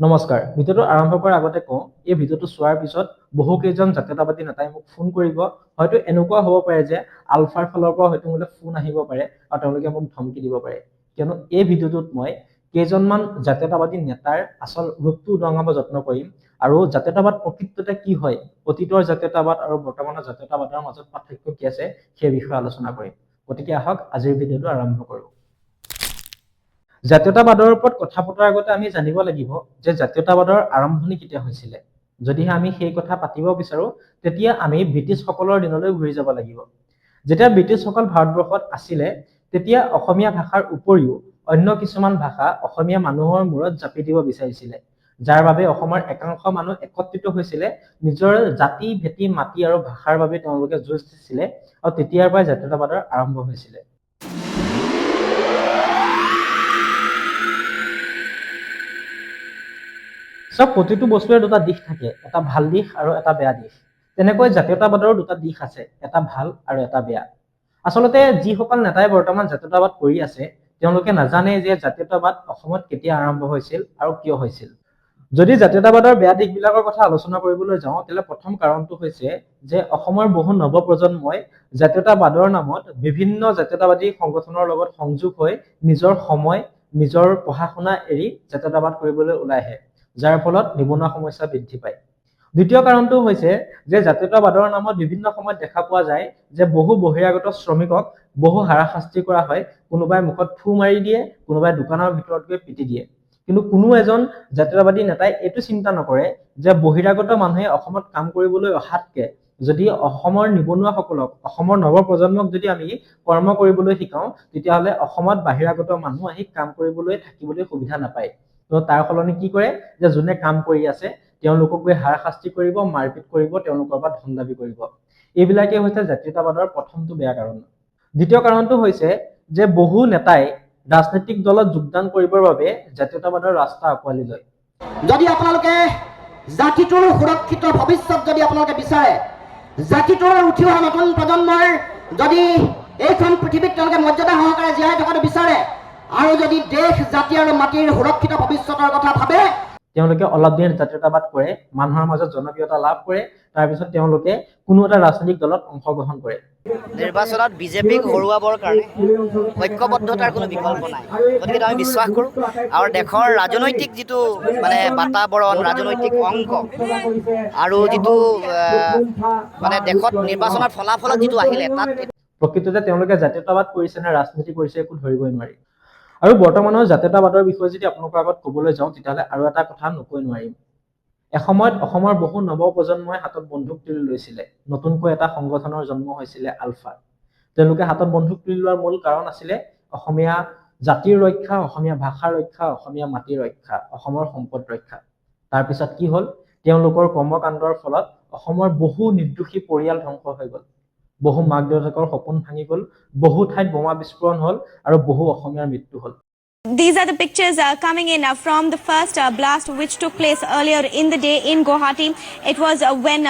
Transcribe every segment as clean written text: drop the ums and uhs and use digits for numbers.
নমস্কাৰ। ভিডিঅ'টো আৰম্ভ কৰাৰ আগতে কওঁ, এই ভিডিঅ'টো চোৱাৰ পিছত বহুকেইজন জাতীয়তাবাদী নেতাই মোক ফোন কৰিব। হয়তো এনেকুৱা হ'ব পাৰে যে আলফাৰ ফালৰ পৰা হয়তো মোলৈ ফোন আহিব পাৰে আৰু তেওঁলোকে মোক ধমকি দিব পাৰে। কিয়নো এই ভিডিঅ'টোত মই কেইজনমান জাতীয়তাবাদী নেতাৰ আচল ৰূপটো উদঙাব যত্ন কৰিম আৰু জাতীয়তাবাদ প্ৰকৃততে কি হয়, অতীতৰ জাতীয়তাবাদ আৰু বৰ্তমানৰ জাতীয়তাবাদৰ মাজত পাৰ্থক্য কি আছে সেই বিষয়ে আলোচনা কৰিম। গতিকে আহক আজিৰ ভিডিঅ'টো আৰম্ভ কৰোঁ। জাতীয়তাবাদৰ ওপৰত কথা পতাৰ আগতে আমি জানিব লাগিব যে জাতীয়তাবাদৰ আৰম্ভণি কেতিয়া হৈছিলে। যদিহে আমি সেই কথা পাতিব বিচাৰো তেতিয়া আমি ব্ৰিটিছসকলৰ দিনলৈ ঘূৰি যাব লাগিব। যেতিয়া ব্ৰিটিছসকল ভাৰতবৰ্ষত আছিলে তেতিয়া অসমীয়া ভাষাৰ উপৰিও অন্য কিছুমান ভাষা অসমীয়া মানুহৰ মূৰত জাপি দিব বিচাৰিছিলে, যাৰ বাবে অসমৰ একাংশ মানুহ একত্ৰিত হৈছিলে, নিজৰ জাতি ভেটি মাটি আৰু ভাষাৰ বাবে তেওঁলোকে যুঁজ দিছিলে আৰু তেতিয়াৰ পৰাই জাতীয়তাবাদৰ আৰম্ভ হৈছিলে। সব প্ৰতিটো বস্তুৰে দুটা দিশ থাকে, এটা ভাল দিশ আৰু এটা বেয়া দিশ। তেনেকৈ জাতীয়তাবাদৰো দুটা দিশ আছে, এটা ভাল আৰু এটা বেয়া। আচলতে যিসকল নেতাই বৰ্তমান জাতীয়তাবাদ কৰি আছে তেওঁলোকে নাজানে যে জাতীয়তাবাদ অসমত কেতিয়া আৰম্ভ হৈছিল আৰু কিয় হৈছিল। যদি জাতীয়তাবাদৰ বেয়া দিশবিলাকৰ কথা আলোচনা কৰিবলৈ যাওঁ তেতিয়াহ'লে প্ৰথম কাৰণটো হৈছে যে অসমৰ বহু নৱপ্ৰজন্মই জাতীয়তাবাদৰ নামত বিভিন্ন জাতীয়তাবাদী সংগঠনৰ লগত সংযোগ হৈ নিজৰ সময় নিজৰ পঢ়া শুনা এৰি জাতীয়তাবাদ কৰিবলৈ ওলাই আহে, যাৰ ফলত নিবনুৱা সমস্যা বৃদ্ধি পায়। দ্বিতীয় কাৰণটো হৈছে যে জাতীয়তাবাদৰ নামত বিভিন্ন সময়ত দেখা পোৱা যায় যে বহু বহিৰাগত শ্ৰমিকক বহু হাৰাশাস্তি কৰা হয়, কোনোবাই মুখত ফু মাৰি দিয়ে, কোনোবাই দোকানৰ ভিতৰত গৈ পিটি দিয়ে। কিন্তু কোনো এজন জাতীয়তাবাদী নেতাই এইটো চিন্তা নকৰে যে বহিৰাগত মানুহে অসমত কাম কৰিবলৈ অহাতকে যদি অসমৰ নিবনুৱাসকলক অসমৰ নৱপ্ৰজন্মক যদি আমি কৰ্ম কৰিবলৈ শিকাওঁ তেতিয়াহ'লে অসমত বাহিৰাগত মানুহ আহি কাম কৰিবলৈ থাকিবলৈ সুবিধা নাপায়। তো তাৰ সলনি কি কৰে যে যোনে কাম কৰি আছে তেওঁলোকক গৈ হাৰাশাস্তি কৰিব, মাৰপিট কৰিব, তেওঁলোকৰ পৰা ধন দাবী কৰিব। এইবিলাকেই হৈছে জাতীয়তাবাদৰ প্ৰথমটো বেয়া কাৰণ। দ্বিতীয় কাৰণটো হৈছে যে বহু নেতাই ৰাজনৈতিক দলত যোগদান কৰিবৰ বাবে জাতীয়তাবাদৰ ৰাস্তা আঁকোৱালি লয়। যদি আপোনালোকে জাতিটোৰ সুৰক্ষিত ভৱিষ্যত যদি আপোনালোকে বিচাৰে, জাতিটোৰ উঠি অহা নতুন প্ৰজন্মৰ যদি এইখন পৃথিৱীত তেওঁলোকে মৰ্যাদা সহকাৰে জীয়াই থকাটো বিচাৰে আৰু যদি দেশ জাতি আৰু মাটিৰ সুৰক্ষিত ভৱিষ্যতৰ কথা ভাবে, তেওঁলোকে অলপ দিন জাতীয়তাবাদ কৰে, মানুহৰ মাজত জনপ্ৰিয়তা লাভ কৰে, তাৰপিছত তেওঁলোকে কোনো এটা ৰাজনৈতিক দলত অংশগ্ৰহণ কৰে। নিৰ্বাচনত বিজেপিক হৰুৱাবৰ কাৰণে ঐক্যবদ্ধতাৰ কোনো বিকল্প নাই, গতিকে আমি বিশ্বাস কৰোঁ আৰু দেশৰ ৰাজনৈতিক যিটো মানে বাতাবৰণ, ৰাজনৈতিক অংক আৰু যিটো মানে দেশত নিৰ্বাচনৰ ফলাফলত যিটো আহিলে তাত প্ৰকৃততে তেওঁলোকে জাতীয়তাবাদ কৰিছে নে ৰাজনীতি কৰিছে একো ধৰিবই নোৱাৰি। আৰু বৰ্তমানৰ জাতীয়তাবাদৰ বিষয়ে যদি আপোনালোকৰ আগত ক'বলৈ যাওঁ তেতিয়াহ'লে আৰু এটা কথা নকৈ নোৱাৰিম। এসময়ত অসমৰ বহু নৱপ্ৰজন্মই হাতত বন্দুক তুলি লৈছিলে, নতুনকৈ এটা সংগঠনৰ জন্ম হৈছিলে আলফা। তেওঁলোকে হাতত বন্দুক তুলি লোৱাৰ মূল কাৰণ আছিলে অসমীয়া জাতিৰ ৰক্ষা, অসমীয়া ভাষাৰ ৰক্ষা, অসমীয়া মাটিৰ ৰক্ষা, অসমৰ সম্পদ ৰক্ষা। তাৰপিছত কি হ'ল, তেওঁলোকৰ কৰ্মকাণ্ডৰ ফলত অসমৰ বহু নিৰ্দোষী পৰিয়াল ধ্বংস হৈ গ'ল, বহু মাক দেউতাকৰ সপোন ভাঙি গ'ল, বহু ঠাইত বোমা বিস্ফোৰণ হ'ল আৰু বহু অসমীয়াৰ মৃত্যু হ'ল। These are the pictures coming in from the first blast which took place earlier in the day in Guwahati. It was when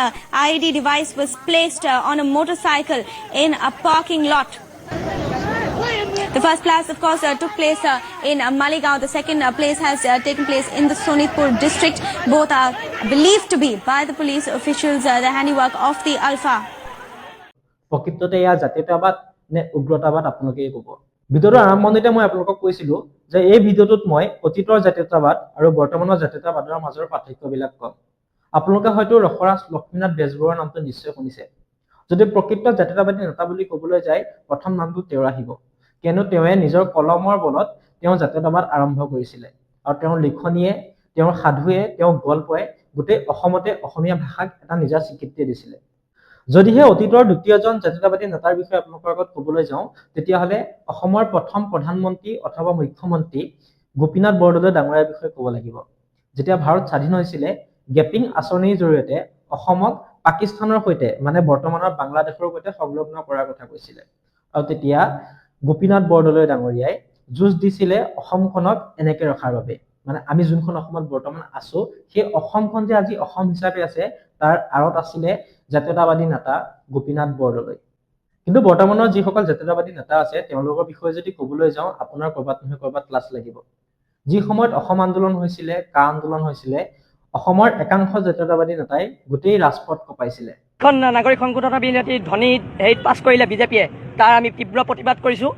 IED device was placed on a motorcycle in a parking lot. The first blast, of course, took place in Maligaon. The second place has taken place in the Sonitpur district. Both are believed to be by the police officials the handiwork of the Alpha. প্ৰকৃততে এয়া জাতীয়তাবাদ নে উগ্ৰতাবাদ আপোনালোকে ক'ব। ভিডিঅ'টোৰ আৰম্ভণিতে মই আপোনালোকক কৈছিলো যে এই ভিডিঅ'টোত মই অতীতৰ জাতীয়তাবাদ আৰু বৰ্তমানৰ জাতীয়তাবাদৰ মাজৰ পাৰ্থক্যবিলাক ক'ম। আপোনালোকে হয়তো ৰসৰাজ লক্ষ্মীনাথ বেজবৰুৱাৰ নামটো নিশ্চয় শুনিছে। যদি প্ৰকৃত জাতীয়তাবাদী নেতা বুলি ক'বলৈ যায় প্ৰথম নামটো তেওঁৰ আহিব, কিয়নো তেওঁৱে নিজৰ কলমৰ বলত তেওঁ জাতীয়তাবাদ আৰম্ভ কৰিছিলে আৰু তেওঁৰ লিখনিয়ে, তেওঁৰ সাধুৱে, তেওঁৰ গল্পই গোটেই অসমতে অসমীয়া ভাষাক এটা নিজা স্বীকৃতি দিছিলে। যদিহে অতীতৰ দ্বিতীয়জন জাতীয়তাবাদী নেতাৰ বিষয়ে আপোনালোকৰ আগত ক'বলৈ যাওঁ তেতিয়াহ'লে অসমৰ প্ৰথম প্ৰধানমন্ত্ৰী অথবা মুখ্যমন্ত্ৰী গোপীনাথ বৰদলৈ ডাঙৰীয়াৰ বিষয়ে ক'ব লাগিব। যেতিয়া ভাৰত স্বাধীন হৈছিলে গেপিং আঁচনিৰ জৰিয়তে অসমক পাকিস্তানৰ সৈতে মানে বৰ্তমানৰ বাংলাদেশৰ সৈতে সংলগ্ন কৰাৰ কথা কৈছিলে আৰু তেতিয়া গোপীনাথ বৰদলৈ ডাঙৰীয়াই যুঁজ দিছিলে অসমখনক এনেকে ৰখাৰ বাবে, মানে আমি যোনখন অসমত বৰ্তমান আছো সেই অসমখন যে আজি অসম হিচাপে আছে তাৰ আঁৰত আছিলে জাতীয়তাবাদী নেতা গোপীনাথ বৰদলৈ। কিন্তু বৰ্তমানৰ যিসকল জাতীয়তাবাদী নেতা আছে তেওঁলোকৰ বিষয়ে যদি ক'বলৈ যাওঁ আপোনাৰ ক'ৰবাত নহয় ক'ৰবাত লাজ লাগিব। যি সময়ত অসম আন্দোলন হৈছিলে, কা আন্দোলন হৈছিলে, অসমৰ একাংশ জাতীয়তাবাদী নেতাই গোটেই ৰাজপথ কঁপাইছিলে। এখন নাগৰিক সংশোধনী বিল এটি ধনী হেৰিত পাছ কৰিলে বিজেপিয়ে, তাৰ আমি তীব্ৰ প্ৰতিবাদ কৰিছোঁ।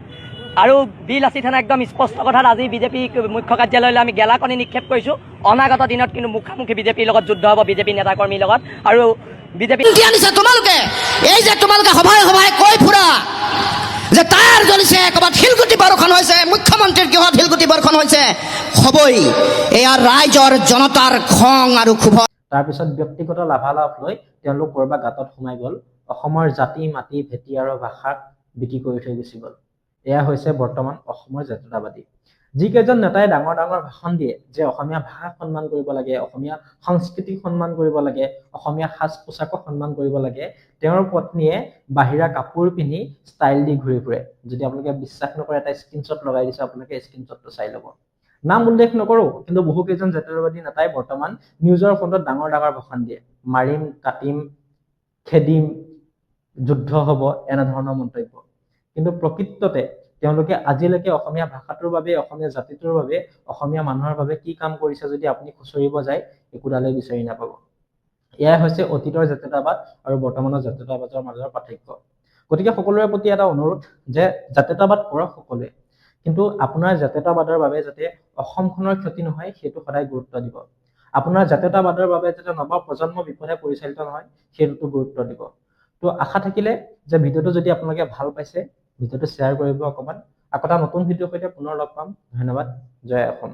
আৰু বিল আছি থানা একদম স্পষ্ট কথাত আজি বিজেপি মুখ্য কাৰ্যালয়লৈ আমি গেলাকণি নিক্ষেপ কৰিছোঁ। অনাগত দিনত কিন্তু মুখামুখি বিজেপিৰ লগত যুদ্ধ হ'ব, বিজেপি নেতাকৰ্মীৰ লগত। আৰু বিজেপি আনিছে তোমালোকে, এই যে তোমালোকে সভাই সভাই কৈ ফুৰা যে টায়াৰ জ্বলিছে, ক'ৰবাত শিলগুটি বৰষুণ হৈছে, মুখ্যমন্ত্ৰীৰ গৃহত শিলগুটি বৰষুণ হৈছে, হ'বই। এয়া ৰাইজৰ জনতাৰ খং আৰু ক্ষোভ। তাৰপিছত ব্যক্তিগত লাভালাভ লৈ তেওঁলোক ক'ৰবাত গাঁতত সোমাই গ'ল, অসমৰ জাতি, মাটি, ভেটি আৰু ভাষাক বিক্ৰী কৰি থৈ গুচি গ'ল। এয়া হৈছে বৰ্তমান অসমৰ জাতীয়তাবাদী। যিকেইজন নেতাই ডাঙৰ ডাঙৰ ভাষণ দিয়ে যে অসমীয়া ভাষাক সন্মান কৰিব লাগে, অসমীয়া সংস্কৃতিক সন্মান কৰিব লাগে, অসমীয়া সাজ পোছাকক সন্মান কৰিব লাগে, তেওঁৰ পত্নীয়ে বাহিৰা কাপোৰ পিন্ধি ষ্টাইল দি ঘূৰি ফুৰে। যদি আপোনালোকে বিশ্বাস নকৰে, এটা স্ক্ৰীনশ্বট লগাই দিছে, আপোনালোকে স্ক্ৰীনশ্বটটো চাই ল'ব। নাম উল্লেখ নকৰোঁ, কিন্তু বহুকেইজন জাতীয়তাবাদী নেতাই বৰ্তমান নিউজৰ ফ্ৰণ্টত ডাঙৰ ডাঙৰ ভাষণ দিয়ে, মাৰিম, কাটিম, খেদিম, যুদ্ধ হ'ব, এনেধৰণৰ মন্তব্য। কিন্তু প্ৰকৃততে তেওঁলোকে আজিলৈকে অসমীয়া ভাষাটোৰ বাবে, অসমীয়া জাতিটোৰ বাবে, অসমীয়া মানুহৰ বাবে কি কাম কৰিছে যদি আপুনি খুচৰিব যায়, একোডালেই বিচাৰি নাপাব। এয়াই হৈছে অতীতৰ জাতীয়তাবাদ আৰু বৰ্তমানৰ জাতীয়তাবাদৰ মাজৰ পাৰ্থক্য। গতিকে সকলোৰে প্ৰতি এটা অনুৰোধ যে জাতীয়তাবাদ কৰক সকলোৱে, কিন্তু আপোনাৰ জাতীয়তাবাদৰ বাবে যাতে অসমখনৰ ক্ষতি নহয় সেইটো সদায় গুৰুত্ব দিব। আপোনাৰ জাতীয়তাবাদৰ বাবে যাতে নৱ প্ৰজন্ম বিপথে পৰিচালিত নহয় সেইটোতো গুৰুত্ব দিব। তো আশা থাকিলে যে ভিডিঅ'টো যদি আপোনালোকে ভাল পাইছে, ভিডিঅ'টো শ্বেয়াৰ কৰিব অকণমান। আকৌ এটা নতুন ভিডিঅ'ৰ সৈতে পুনৰ লগ পাম। ধন্যবাদ। জয় অসম।